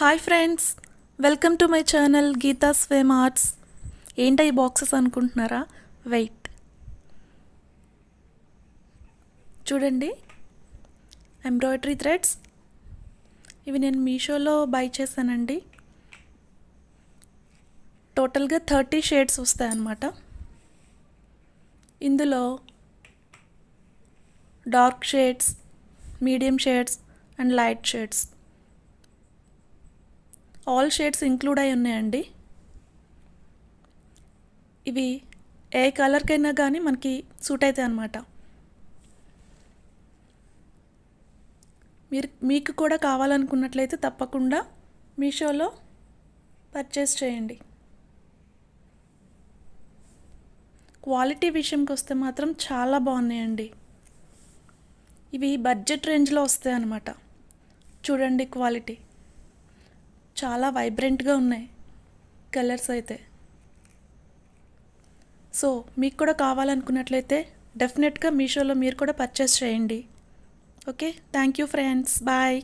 Hi friends, welcome to my channel Geetha స్వేమ్ arts. ఏంటి ఈ బాక్సెస్ అనుకుంటున్నారా? వెయిట్, చూడండి, ఎంబ్రాయిడరీ థ్రెడ్స్. ఇవి నేను మీషోలో బై చేశానండి. టోటల్గా 30 షేడ్స్ వస్తాయన్నమాట. ఇందులో dark shades, medium shades and light shades, all shades include అయి ఉన్నాయండి. ఇవి ఏ కలర్కైనా కానీ మనకి సూట్ అవుతాయి అన్నమాట. మీకు కూడా కావాలనుకున్నట్లయితే తప్పకుండా మీషోలో పర్చేస్ చేయండి. క్వాలిటీ విషయంకి వస్తే మాత్రం చాలా బాగున్నాయండి. ఇవి బడ్జెట్ రేంజ్లో వస్తాయి అన్నమాట. చూడండి, క్వాలిటీ చాలా వైబ్రెంట్గా ఉన్నాయి కలర్స్ అయితే. సో మీకు కూడా కావాలనుకున్నట్లయితే డెఫినెట్గా మీషోలో మీరు కూడా పర్చేస్ చేయండి. Okay, thank you friends, bye.